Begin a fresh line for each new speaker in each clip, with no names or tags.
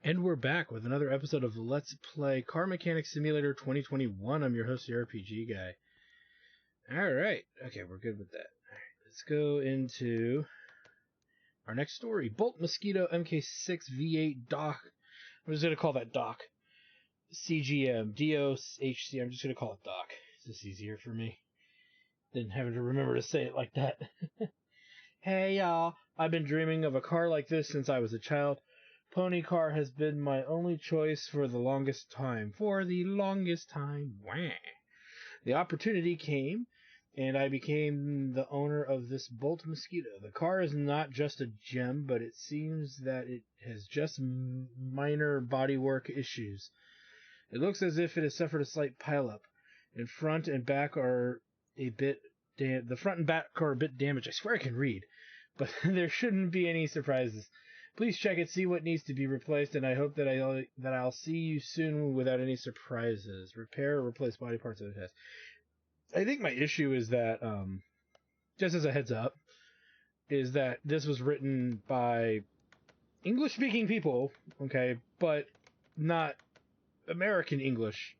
And we're back with another episode of Let's Play Car Mechanic Simulator 2021. I'm your host, the RPG Guy. Alright, okay, we're good with that. Alright, let's go into our next story. Bolt Mosquito MK6 V8 Doc. I'm just going to call that Doc. CGM, DOHC, I'm just going to call it Doc. It's just easier for me than having to remember to say it like that. Hey y'all, I've been dreaming of a car like this since I was a child. Pony car has been my only choice for the longest time. Wah. The opportunity came, and I became the owner of this Bolt Mosquito. The car is not just a gem, but it seems that it has just minor bodywork issues. It looks as if it has suffered a slight pileup. The front and back are a bit damaged. I swear I can read, but there shouldn't be any surprises. Please check it, see what needs to be replaced, and I hope that I'll see you soon without any surprises. Repair or replace body parts of the test. I think my issue is that, just as a heads up, is that this was written by English-speaking people, okay, but not American English.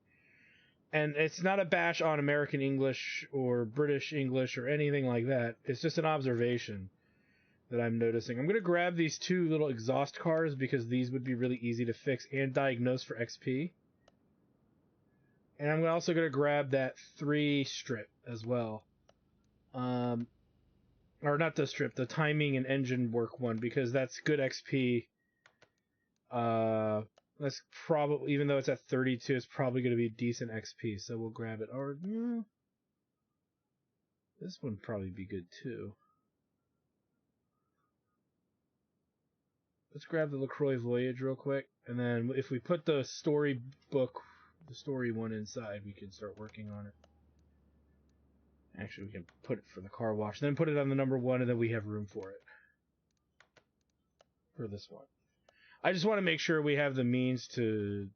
And it's not a bash on American English or British English or anything like that. It's just an observation that I'm noticing. I'm going to grab these two little exhaust cars because these would be really easy to fix and diagnose for XP. And I'm also going to grab that 3 strip as well. Or not the strip, the timing and engine work one, because that's good XP. That's probably, even though it's at 32, it's probably going to be decent XP, so we'll grab it. Or, this one would probably be good too. Let's grab the LaCroix Voyage real quick, and then if we put the story one inside, we can start working on it. Actually, we can put it for the car wash, then put it on the number 1, and then we have room for it. For this one. I just want to make sure we have the means to,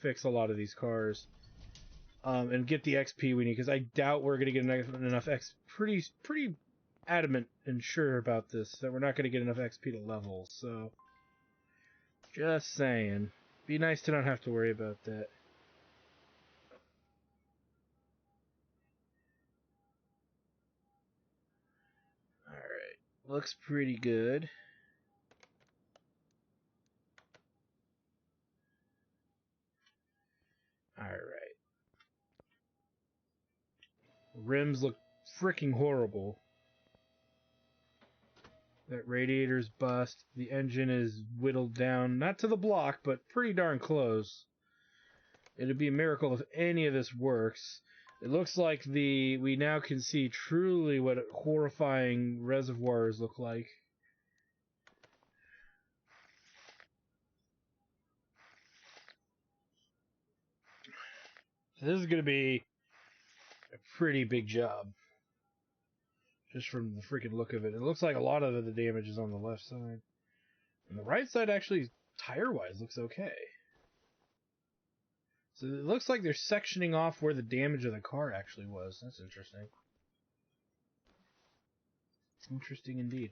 fix a lot of these cars. And get the XP we need, because I doubt we're going to get enough XP. Pretty adamant and sure about this, that we're not going to get enough XP to level, so just saying. Be nice to not have to worry about that. Alright, looks pretty good. Alright. Rims look freaking horrible. That radiator's bust. The engine is whittled down, not to the block, but pretty darn close. It'd be a miracle if any of this works. It looks like we now can see truly what horrifying reservoirs look like. So this is going to be a pretty big job. Just from the freaking look of it. It looks like a lot of the damage is on the left side. And the right side actually, tire-wise, looks okay. So it looks like they're sectioning off where the damage of the car actually was. That's interesting. Interesting indeed.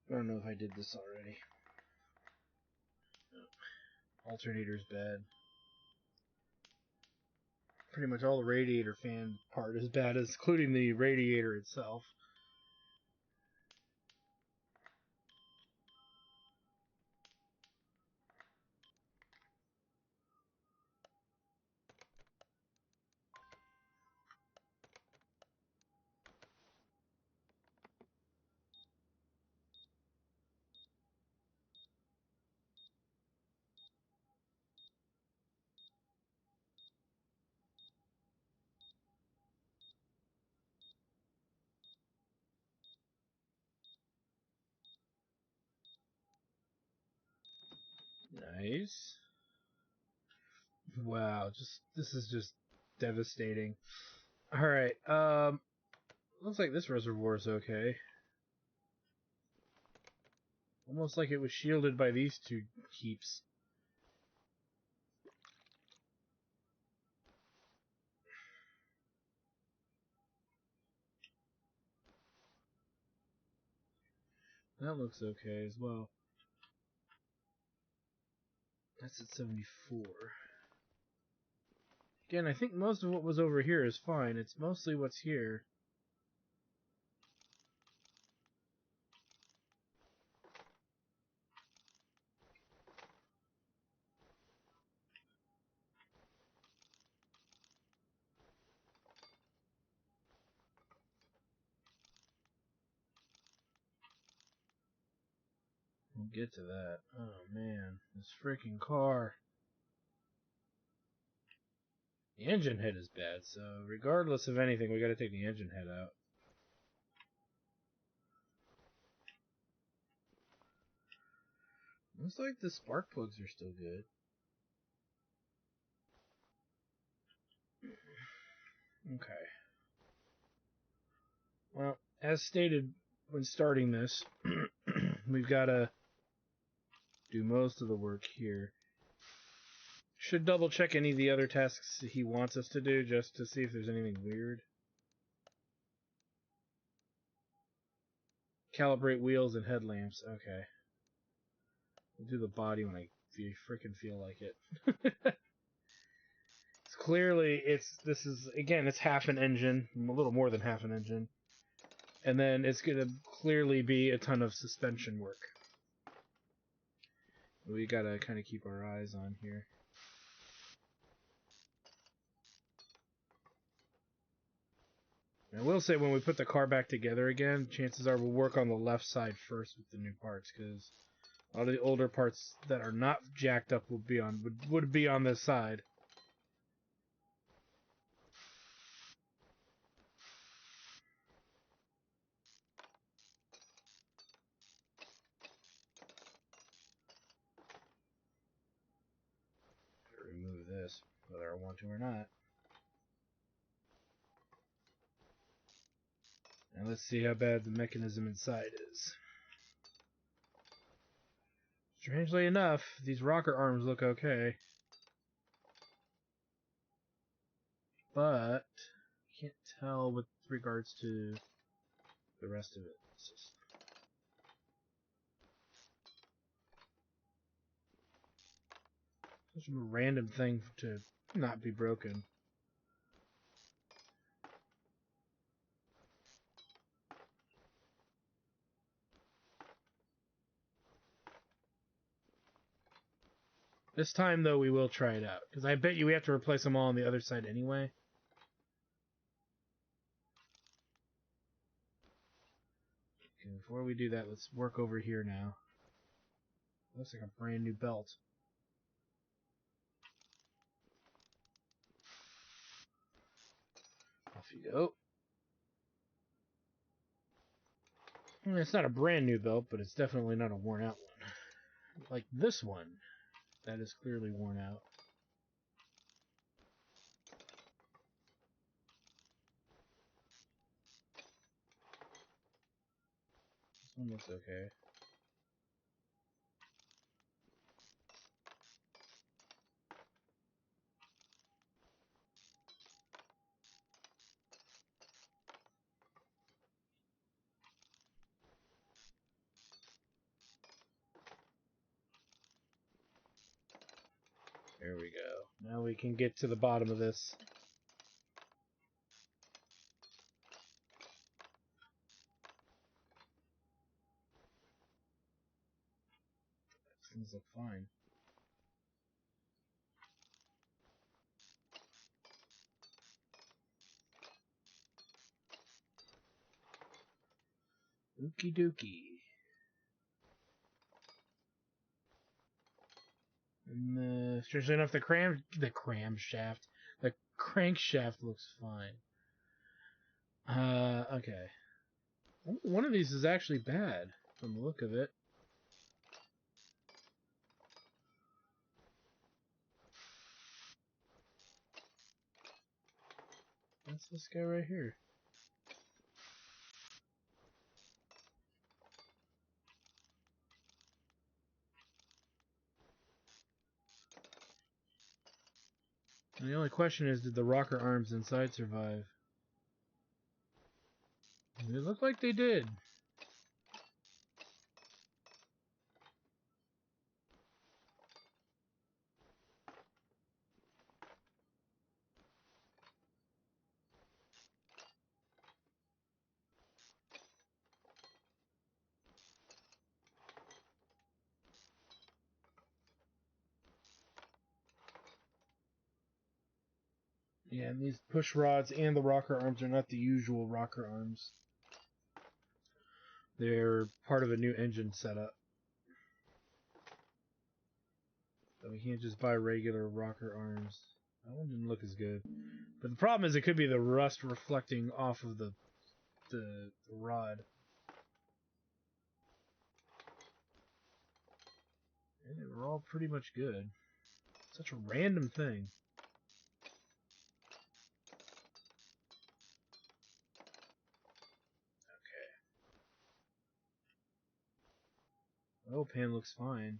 I don't know if I did this already. Alternator's bad. Pretty much all the radiator fan part is bad, including the radiator itself. Nice. Wow, this is just devastating. Alright, looks like this reservoir is okay. Almost like it was shielded by these two heaps. That looks okay as well. That's at 74. Again, I think most of what was over here is fine. It's mostly what's here. We'll get to that. Oh man, this freaking car. The engine head is bad, so regardless of anything, we gotta take the engine head out. Looks like the spark plugs are still good. Okay. Well, as stated when starting this, we've gotta do most of the work here. Should double check any of the other tasks he wants us to do just to see if there's anything weird. Calibrate wheels and headlamps. Okay. We'll do the body when I freaking feel like it. It's clearly, this is, again, it's half an engine, a little more than half an engine. And then it's going to clearly be a ton of suspension work. We got to kind of keep our eyes on here. I will say when we put the car back together again, chances are we'll work on the left side first with the new parts, because a lot of the older parts that are not jacked up would be on this side. Remove this, whether I want to or not. And let's see how bad the mechanism inside is. Strangely enough, these rocker arms look okay. But I can't tell with regards to the rest of it. It's just such a random thing to not be broken. This time, though, we will try it out. Because I bet you we have to replace them all on the other side anyway. Okay, before we do that, let's work over here now. Looks like a brand new belt. Off you go. It's not a brand new belt, but it's definitely not a worn out one. Like this one. That is clearly worn out. This one looks okay. There we go. Now we can get to the bottom of this. Things look fine. Okie dokie. And strangely enough, the crankshaft looks fine. Okay. One of these is actually bad from the look of it. That's this guy right here. And the only question is, did the rocker arms inside survive? They look like they did. Yeah, and these push rods and the rocker arms are not the usual rocker arms. They're part of a new engine setup. So we can't just buy regular rocker arms. That one didn't look as good. But the problem is it could be the rust reflecting off of the rod. And they were all pretty much good. Such a random thing. Okay. Oh, pan looks fine.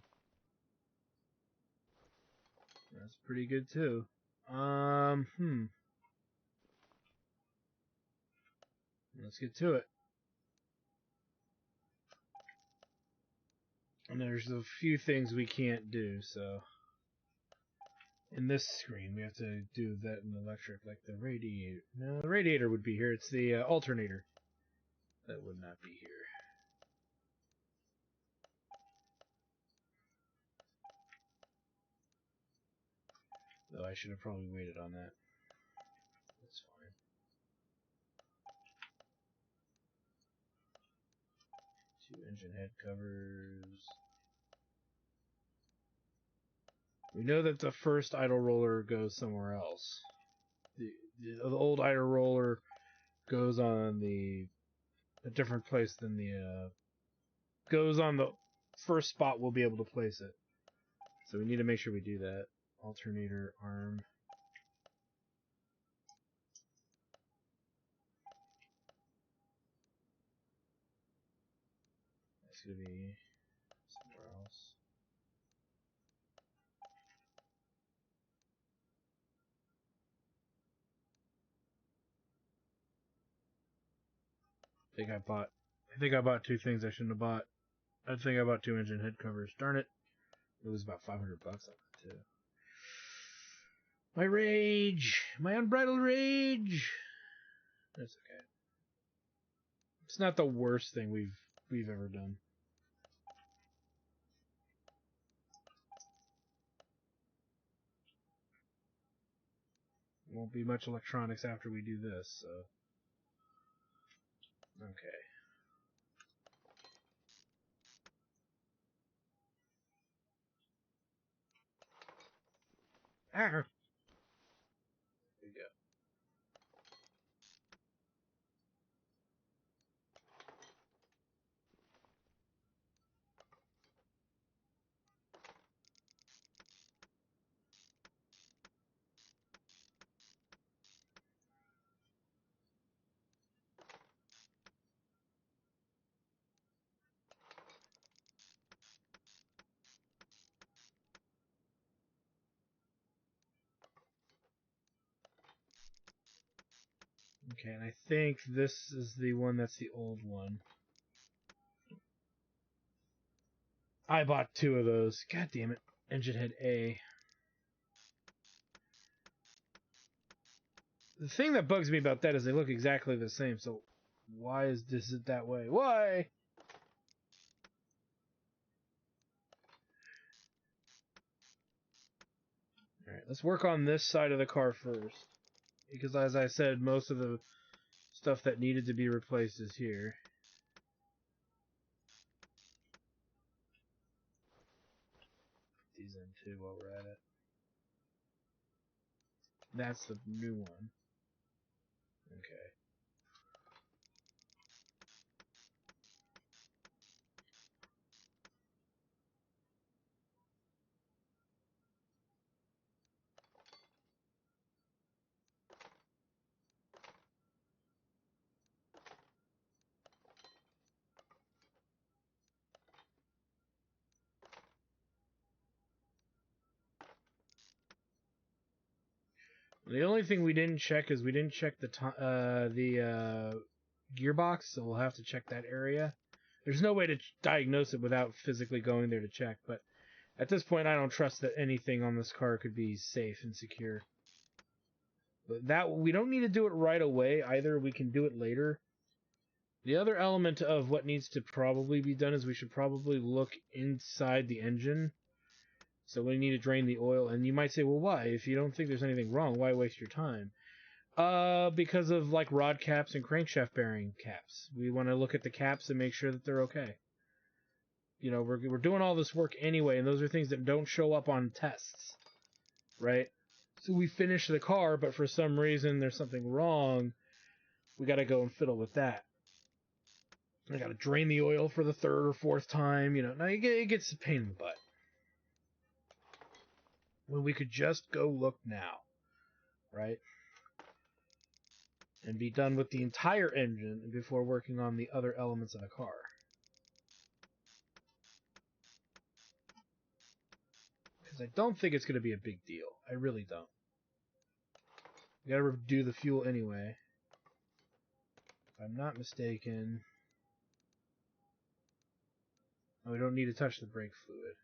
That's pretty good too. Let's get to it. And there's a few things we can't do, so... In this screen, we have to do that in electric, like the radiator. No, the radiator would be here. It's the alternator. That would not be here. Though I should have probably waited on that. That's fine. Two engine head covers. We know that the first idle roller goes somewhere else. The old idle roller goes on a different place than the goes on the first spot we'll be able to place it. So we need to make sure we do that. Alternator arm. That's gonna be somewhere else. I think I bought two things I shouldn't have bought. I think I bought two engine head covers. Darn it. It was about $500 on that too. My rage! My unbridled rage! That's okay. It's not the worst thing we've ever done. Won't be much electronics after we do this, so... Okay. Ah! There we go. Okay, and I think this is the one that's the old one. I bought two of those. God damn it. Engine head A. The thing that bugs me about that is they look exactly the same, so why is this that way? Why? Alright, let's work on this side of the car first. Because as I said, most of the stuff that needed to be replaced is here. Put these in too while we're at it. That's the new one. Okay. The only thing we didn't check is we didn't check the gearbox, so we'll have to check that area. There's no way to diagnose it without physically going there to check, but at this point I don't trust that anything on this car could be safe and secure. But that we don't need to do it right away either, we can do it later. The other element of what needs to probably be done is we should probably look inside the engine. So we need to drain the oil, and you might say, well, why? If you don't think there's anything wrong, why waste your time? Because of like rod caps and crankshaft bearing caps. We want to look at the caps and make sure that they're okay. You know, we're doing all this work anyway, and those are things that don't show up on tests, right? So we finish the car, but for some reason there's something wrong. We got to go and fiddle with that. I got to drain the oil for the third or fourth time. You know, now it gets a pain in the butt. When we could just go look now, right? And be done with the entire engine before working on the other elements of the car. Because I don't think it's going to be a big deal. I really don't. We gotta do the fuel anyway. If I'm not mistaken... Oh, we don't need to touch the brake fluid.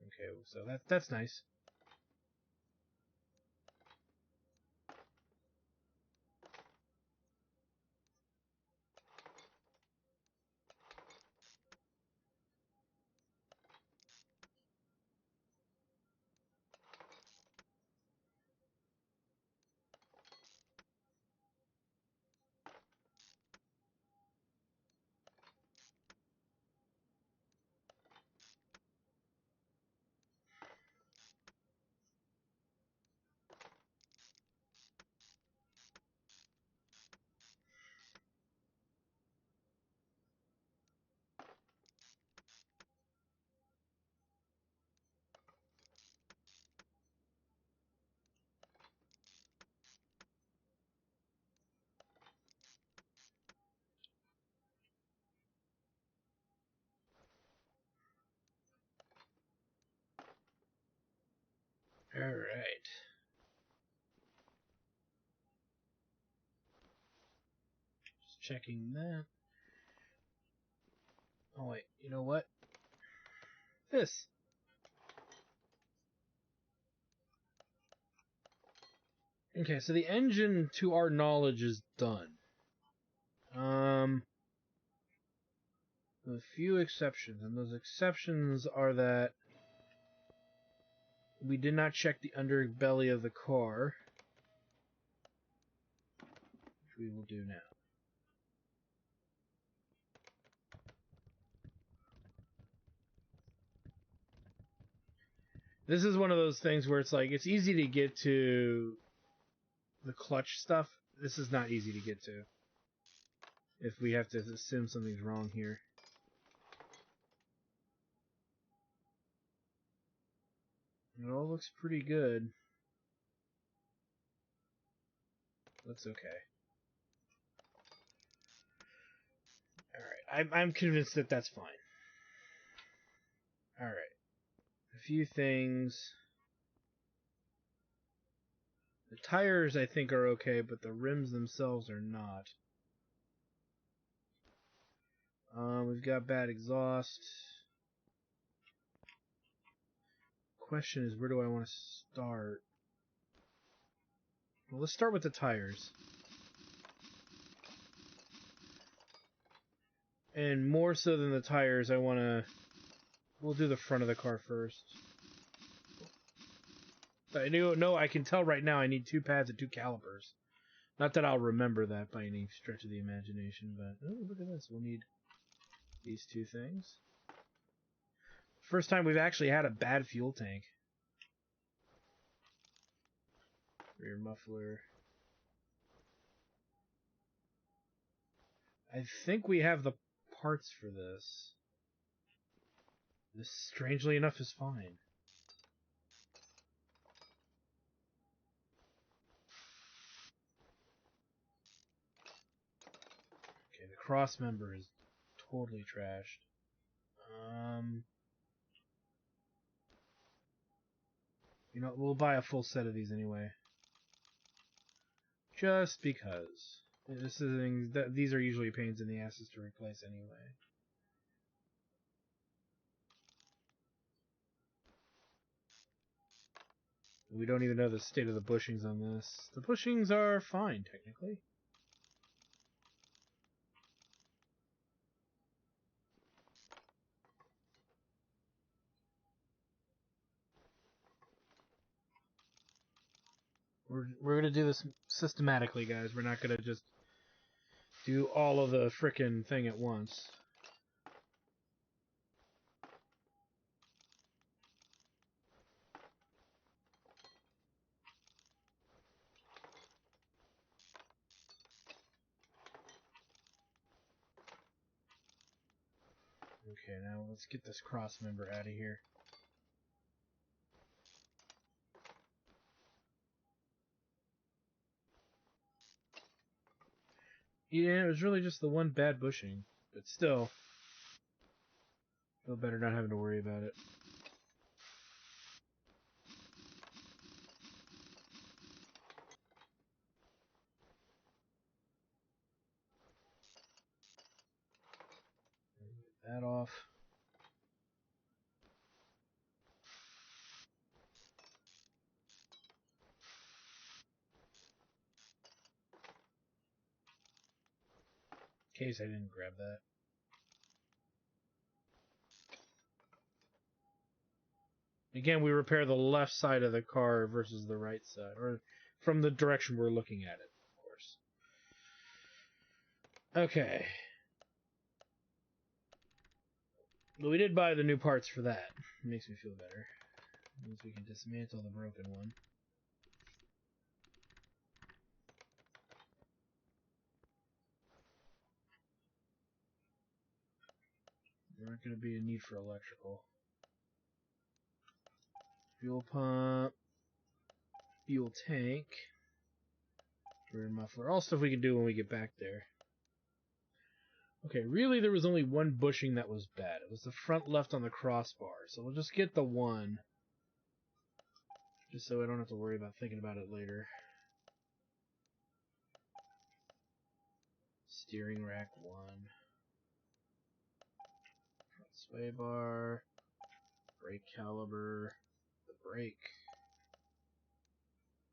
Okay, so that's nice. Alright. Just checking that. Oh wait, you know what? This. Okay, so the engine, to our knowledge, is done. With a few exceptions, and those exceptions are that we did not check the underbelly of the car, which we will do now. This is one of those things where it's like, it's easy to get to the clutch stuff. This is not easy to get to. If we have to assume something's wrong here. It all looks pretty good. That's okay. Alright, I'm convinced that that's fine. Alright. A few things. The tires, I think, are okay, but the rims themselves are not. We've got bad exhaust. Question is, where do I want to start? Well, let's start with the tires. And more so than the tires, I want to... We'll do the front of the car first. I can tell right now I need 2 pads and 2 calipers. Not that I'll remember that by any stretch of the imagination, but... Oh, look at this. We'll need these 2 things. First time we've actually had a bad fuel tank. Rear muffler. I think we have the parts for this. This, strangely enough, is fine. Okay, the cross member is totally trashed. You know, we'll buy a full set of these anyway. Just because. These are usually pains in the asses to replace anyway. We don't even know the state of the bushings on this. The bushings are fine, technically. We're gonna do this systematically, guys. We're not gonna just do all of the frickin' thing at once. Okay, now let's get this cross member out of here. Yeah, it was really just the one bad bushing, but still, feel better not having to worry about it. Get that off. In case I didn't grab that. Again, we repair the left side of the car versus the right side, or from the direction we're looking at it, of course. Okay. But we did buy the new parts for that. It makes me feel better. It means we can dismantle the broken one. There aren't going to be a need for electrical. Fuel pump. Fuel tank. Rear muffler. All stuff we can do when we get back there. Okay, really there was only one bushing that was bad. It was the front left on the crossbar. So we'll just get the one. Just so I don't have to worry about thinking about it later. Steering rack 1. Front sway bar. Brake caliber. The brake.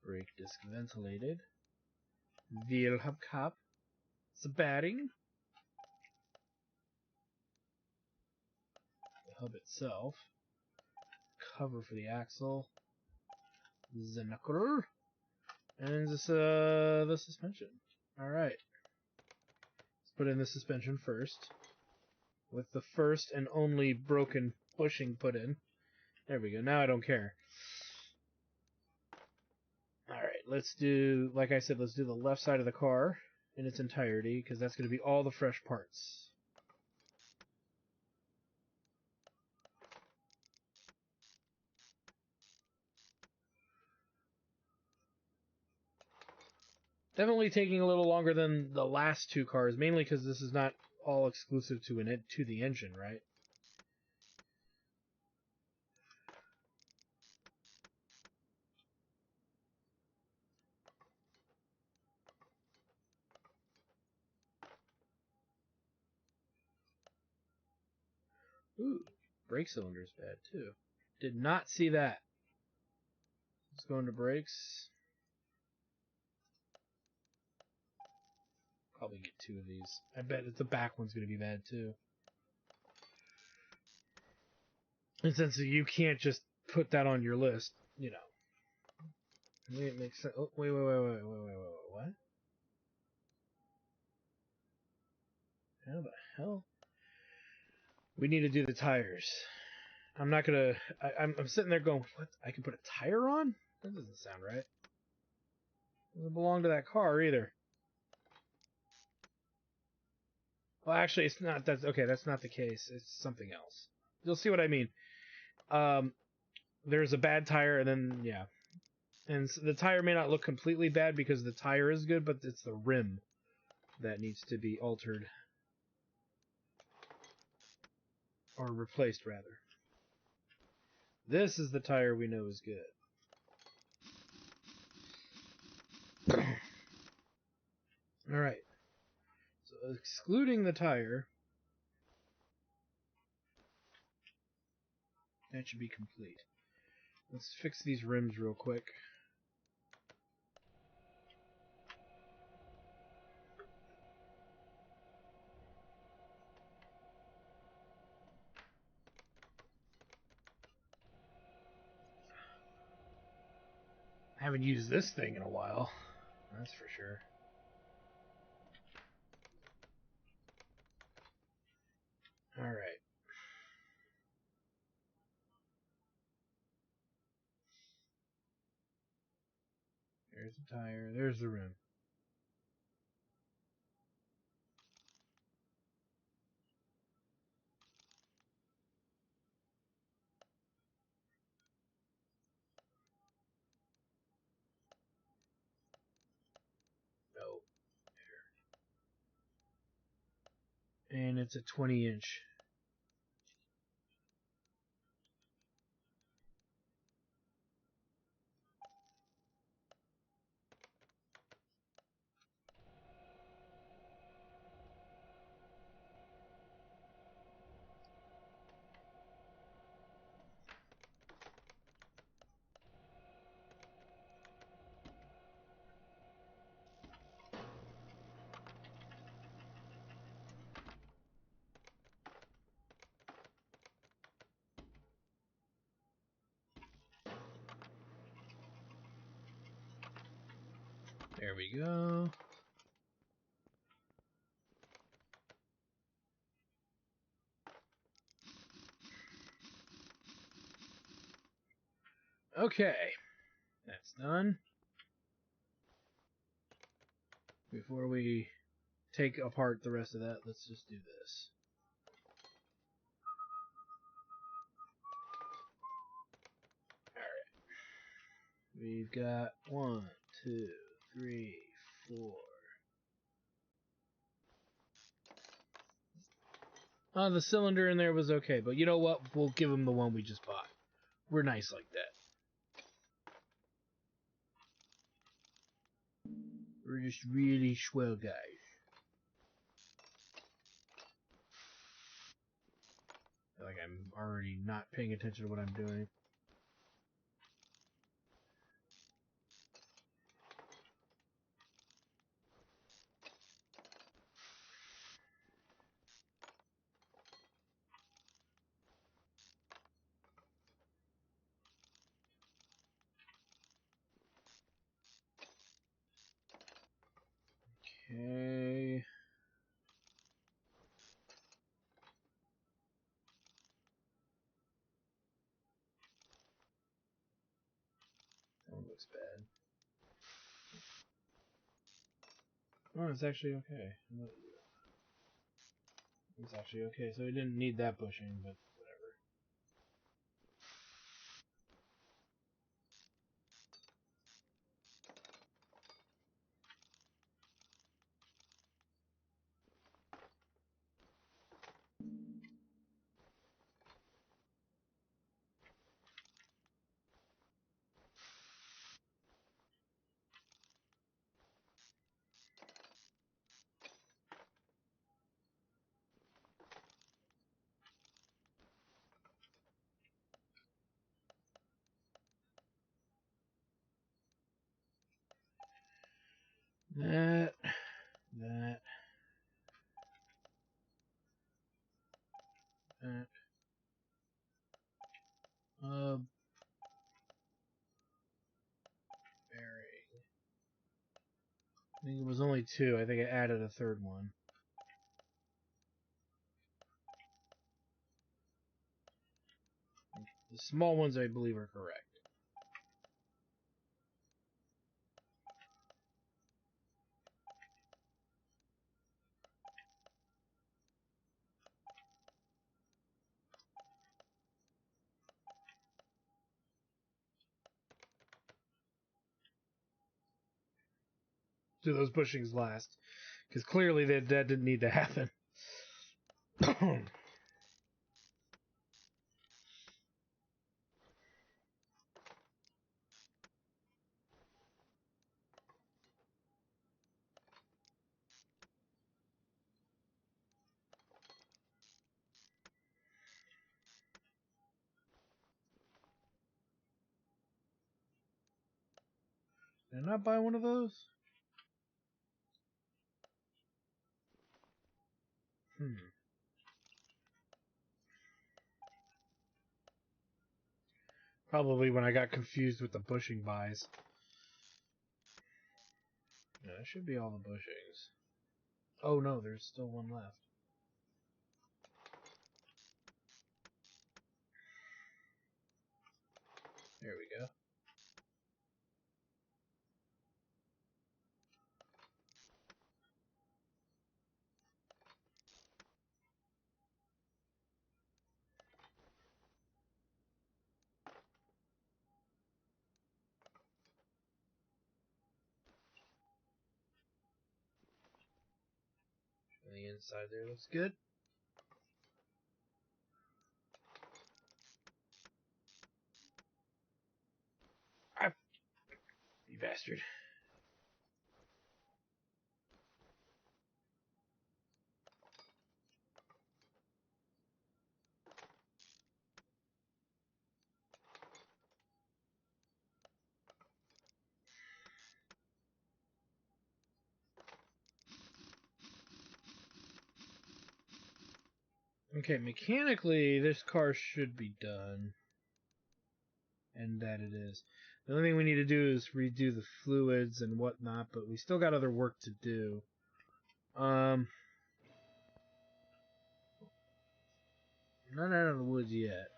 Brake disc ventilated. Wheel hubcap. The batting. The hub itself. Cover for the axle. The knuckler. And this, the suspension. Alright. Let's put in the suspension first. With the first and only broken bushing put in. There we go. Now I don't care. Alright, let's do, like I said, let's do the left side of the car in its entirety, because that's going to be all the fresh parts. Definitely taking a little longer than the last two cars, mainly because this is not all exclusive to the engine, right? Ooh, brake cylinder's bad too. Did not see that. Let's go into brakes. Probably get two of these. I bet the back one's going to be bad too. And since you can't just put that on your list, you know. It makes sense. Oh, wait, what? How the hell? We need to do the tires. I'm not gonna. I'm sitting there going, what? I can put a tire on? That doesn't sound right. It doesn't belong to that car either. Well, actually, it's not. That's okay. That's not the case. It's something else. You'll see what I mean. There's a bad tire, and then yeah, and so the tire may not look completely bad because the tire is good, but it's the rim that needs to be altered or replaced, rather. This is the tire we know is good. All right. So excluding the tire, that should be complete. Let's fix these rims real quick. I haven't used this thing in a while. That's for sure. Alright. There's the tire. There's the rim. No. There. And it's a 20-inch. There we go. Okay. That's done. Before we take apart the rest of that, let's just do this. Alright. We've got 1, 2, 3, 4. The cylinder in there was okay, but you know what? We'll give him the one we just bought. We're nice like that. We're just really swell guys. I feel like I'm already not paying attention to what I'm doing. Okay. That one looks bad. Oh, it's actually okay. It's actually okay, so we didn't need that bushing, but whatever. That. That. Bearing. I think it was only 2. I think I added a third one. The small ones, I believe, are correct. Do those bushings last? Because clearly that didn't need to happen. Did I not buy one of those? Probably when I got confused with the bushing buys. That should be all the bushings. Oh no, there's still one left. There we go. The inside there looks good. Ah, you bastard. Okay, mechanically, this car should be done. And that it is. The only thing we need to do is redo the fluids and whatnot, but we still got other work to do. Not out of the woods yet.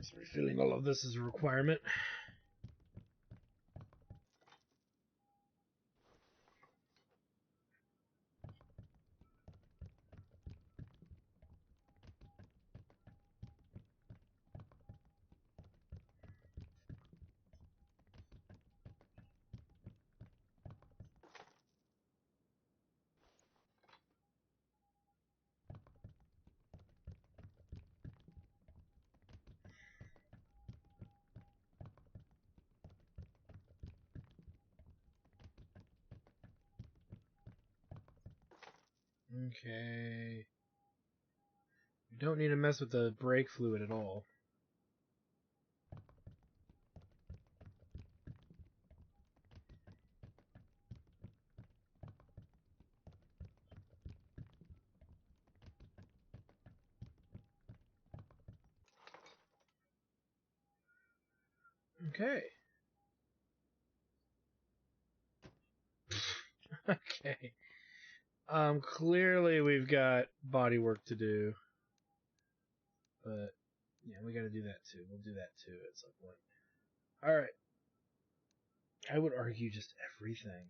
So refilling all of this is a requirement. Okay. We don't need to mess with the brake fluid at all. Okay. Okay. Clearly we've got body work to do. But, yeah, we gotta do that too. We'll do that too at some point. Alright. I would argue just everything.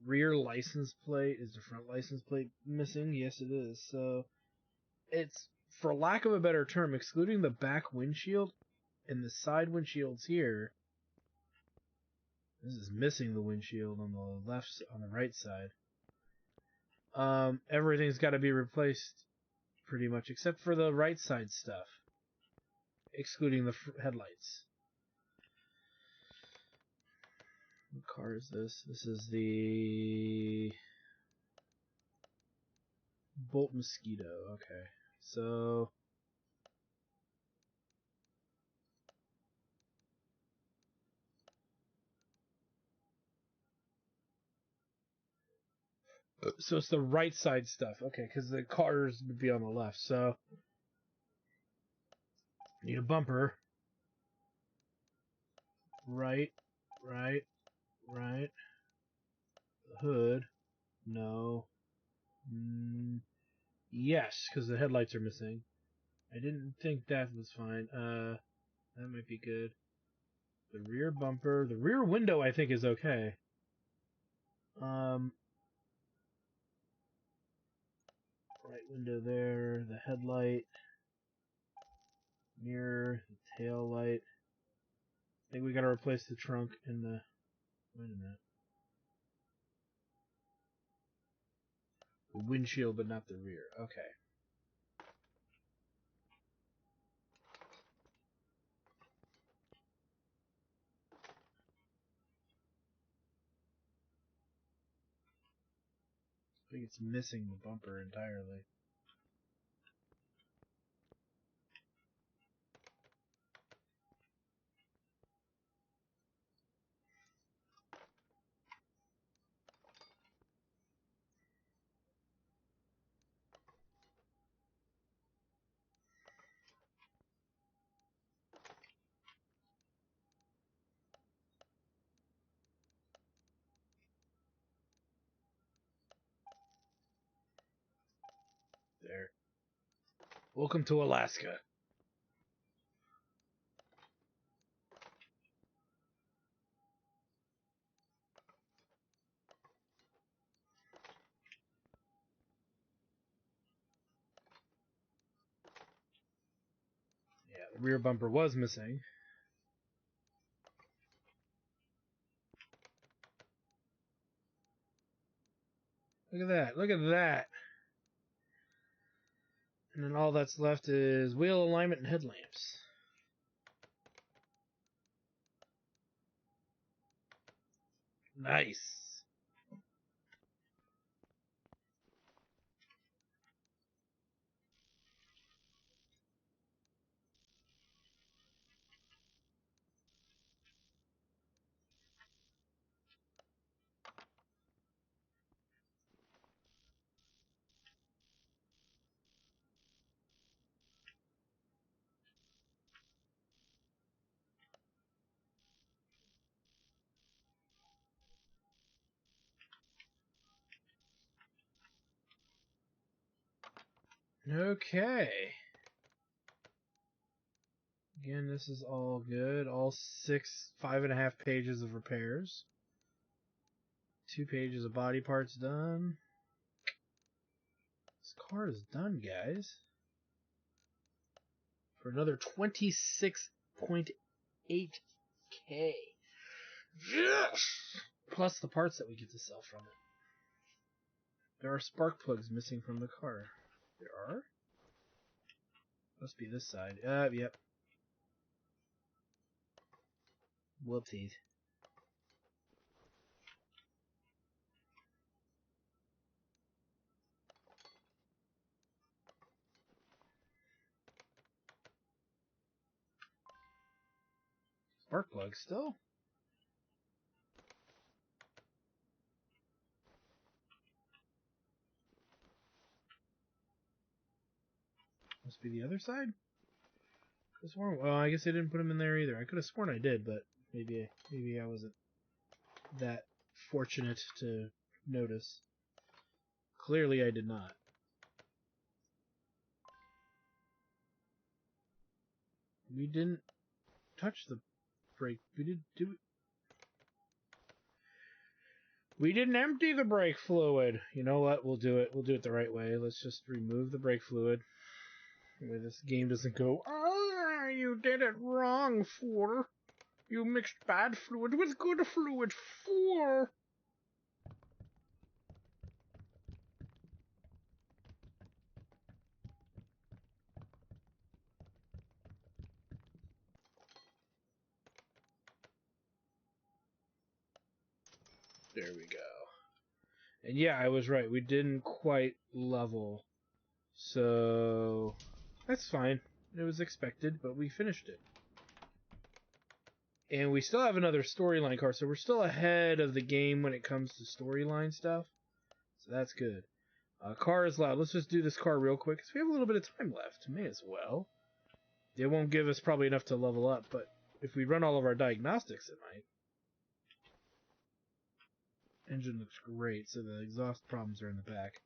Rear license plate. Is the front license plate missing? Yes, it is. So, it's, for lack of a better term, excluding the back windshield and the side windshields here. This is missing the windshield on the right side. Everything's got to be replaced pretty much, except for the right side stuff, excluding the headlights. What car is this? This is the Bolt Mosquito. Okay, so it's the right side stuff. Okay, because the cars would be on the left. So need a bumper. Right. The hood. No. Yes, because the headlights are missing. I didn't think that was fine. That might be good. The rear bumper. The rear window, I think, is okay. Right window there. The headlight. Mirror. The tail light. I think we gotta replace the trunk and the... Wait a minute. The windshield, but not the rear. Okay. I think it's missing the bumper entirely. there. Welcome to Alaska. Yeah, the rear bumper was missing. Look at that. Look at that. And then all that's left is wheel alignment and headlamps. Nice. Okay. Again, this is all good. All 5.5 pages of repairs. 2 pages of body parts done. This car is done, guys. For another 26.8K. Yes! Plus the parts that we get to sell from it. There are spark plugs missing from the car. There are? Must be this side. Yep. Whoopsies. Spark plug still? Must be the other side? Well, I guess I didn't put them in there either. I could have sworn I did, but maybe I wasn't that fortunate to notice. Clearly I did not. We didn't touch the brake. We didn't empty the brake fluid. You know what? We'll do it. We'll do it the right way. Let's just remove the brake fluid. Where this game doesn't go, "Ah, you did it wrong, fool. You mixed bad fluid with good fluid, fool." There we go. And yeah, I was right. We didn't quite level. So that's fine. It was expected, but we finished it. And we still have another storyline car, so we're still ahead of the game when it comes to storyline stuff. So that's good. Car is loud. Let's just do this car real quick, because we have a little bit of time left. May as well. It won't give us probably enough to level up, but if we run all of our diagnostics, it might. Engine looks great, so the exhaust problems are in the back.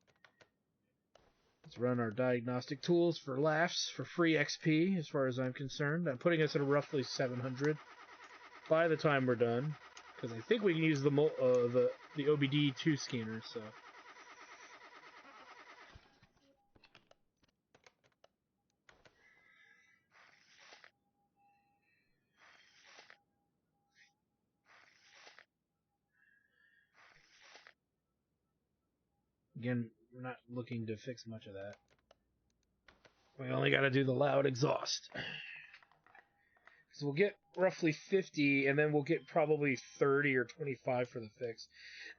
Let's run our diagnostic tools for laughs, for free XP, as far as I'm concerned. I'm putting us at roughly 700 by the time we're done, because I think we can use the OBD2 scanner, so... Again, we're not looking to fix much of that. We only got to do the loud exhaust. So we'll get roughly 50, and then we'll get probably 30 or 25 for the fix.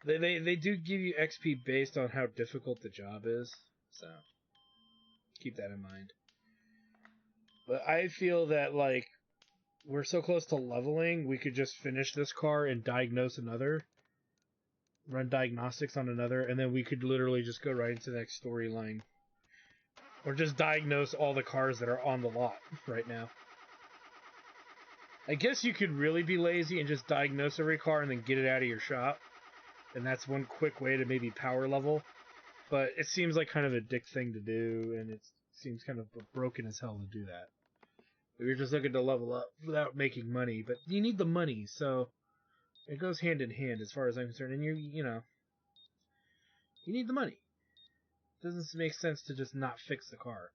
They do give you XP based on how difficult the job is, so keep that in mind. But I feel that, like, we're so close to leveling, we could just finish this car and diagnose another. Run diagnostics on another, and then we could literally just go right into the next storyline. Or just diagnose all the cars that are on the lot right now. I guess you could really be lazy and just diagnose every car and then get it out of your shop. And that's one quick way to maybe power level. But it seems like kind of a dick thing to do, and it seems kind of broken as hell to do that. You're just looking to level up without making money, but you need the money, so it goes hand in hand as far as I'm concerned. And you need the money. It doesn't make sense to just not fix the car,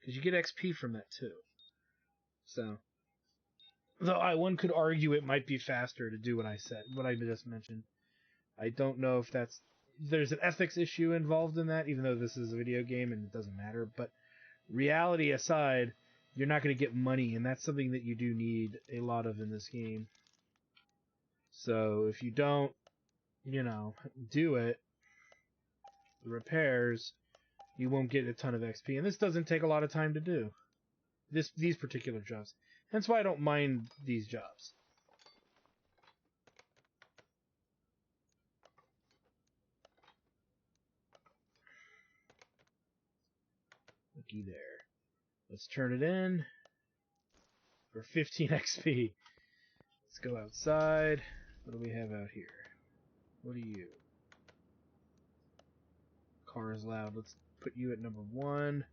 because you get XP from that too. So, though one could argue it might be faster to do what I just mentioned. I don't know if there's an ethics issue involved in that, even though this is a video game and it doesn't matter. But reality aside, you're not going to get money, and that's something that you do need a lot of in this game. So if you don't, do it, the repairs, you won't get a ton of XP. And this doesn't take a lot of time to do. These particular jobs. Hence why I don't mind these jobs. Looky there. Let's turn it in for 15 XP. Let's go outside. What do we have out here? What are you? Car is loud. Let's put you at number 1.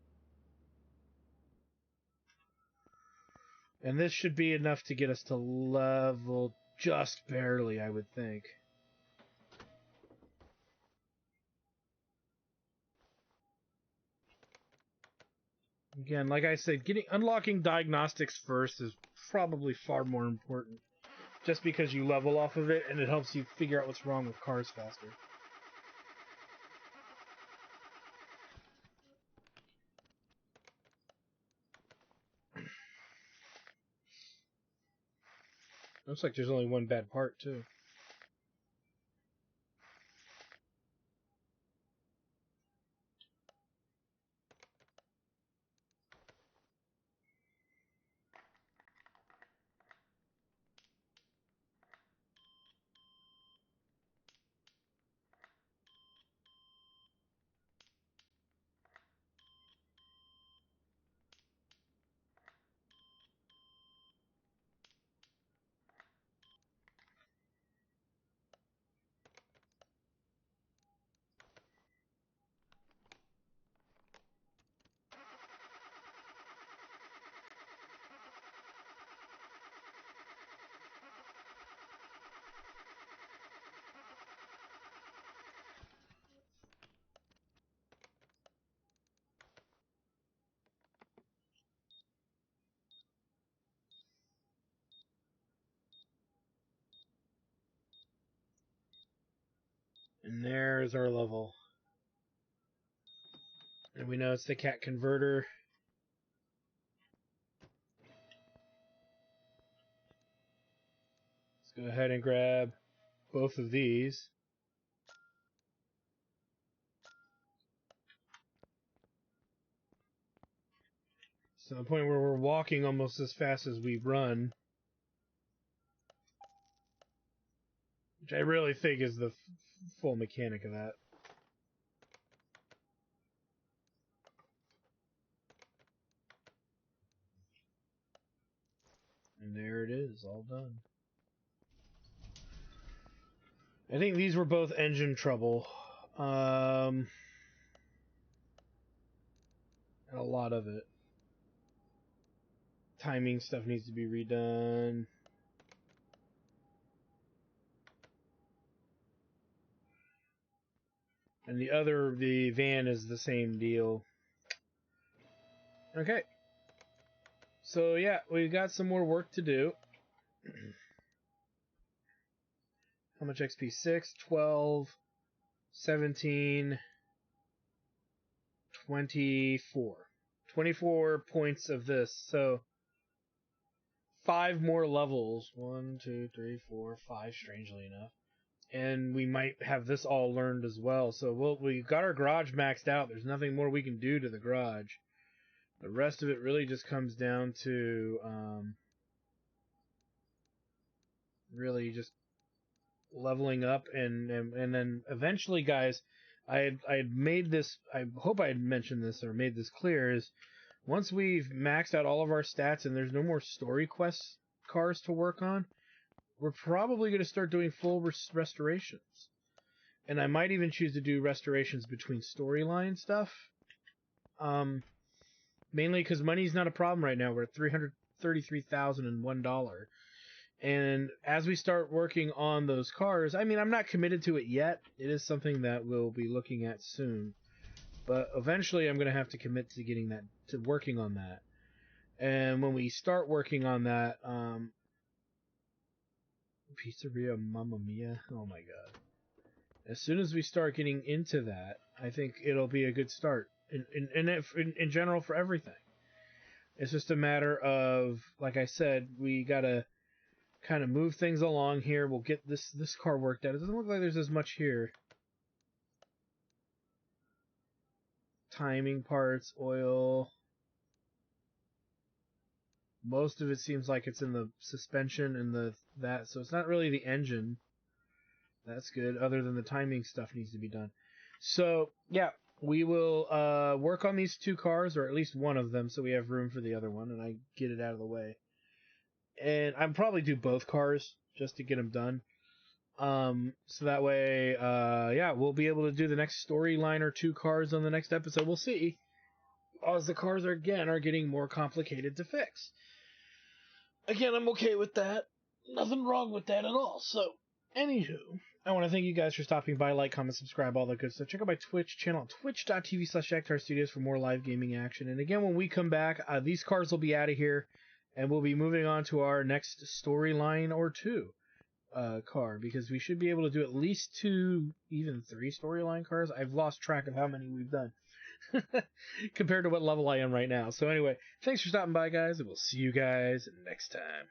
And this should be enough to get us to level just barely, I would think. Again, like I said, unlocking diagnostics first is probably far more important. Just because you level off of it, and it helps you figure out what's wrong with cars faster. Looks like there's only one bad part, too. And there's our level. And we know it's the cat converter. Let's go ahead and grab both of these. So the point where we're walking almost as fast as we run. Which I really think is the full mechanic of that. And there it is, all done. I think these were both engine trouble. And a lot of it. Timing stuff needs to be redone. And the van is the same deal. Okay. So yeah, we've got some more work to do. How much XP? 6, 12, 17, 24. 24 points of this. So 5 more levels. 1, 2, 3, 4, 5, strangely enough. And we might have this all learned as well. So we got our garage maxed out. There's nothing more we can do to the garage. The rest of it really just comes down to really just leveling up, and then eventually, guys, I had made this. I hope I had mentioned this or made this clear. Is once we've maxed out all of our stats and there's no more story quest cars to work on, we're probably going to start doing full restorations. and I might even choose to do restorations between storyline stuff. Mainly because money's not a problem right now. We're at $333,001. And as we start working on those cars, I mean, I'm not committed to it yet. It is something that we'll be looking at soon. But eventually I'm going to have to commit to getting that, to working on that. And when we start working on that, Pizzeria Mamma Mia, oh my god. As soon as we start getting into that, I think it'll be a good start. In general for everything. It's just a matter of, like I said, we gotta kind of move things along here. We'll get this car worked out. It doesn't look like there's as much here. Timing parts, oil. Most of it seems like it's in the suspension and that, so it's not really the engine. That's good, other than the timing stuff needs to be done. So, yeah, we will work on these two cars, or at least one of them, so we have room for the other one, and I get it out of the way. And I'll probably do both cars, just to get them done. So that way, yeah, we'll be able to do the next storyline or two cars on the next episode. We'll see. As the cars are getting more complicated to fix. Again, I'm okay with that. Nothing wrong with that at all. So, anywho, I want to thank you guys for stopping by. Like, comment, subscribe, all that good stuff. Check out my Twitch channel, twitch.tv/JackTarStudios for more live gaming action. And again, when we come back, these cars will be out of here, and we'll be moving on to our next storyline or two. Car, because we should be able to do at least 2, even 3 storyline cars. I've lost track of how many we've done compared to what level I am right now. So anyway, thanks for stopping by, guys, and we'll see you guys next time.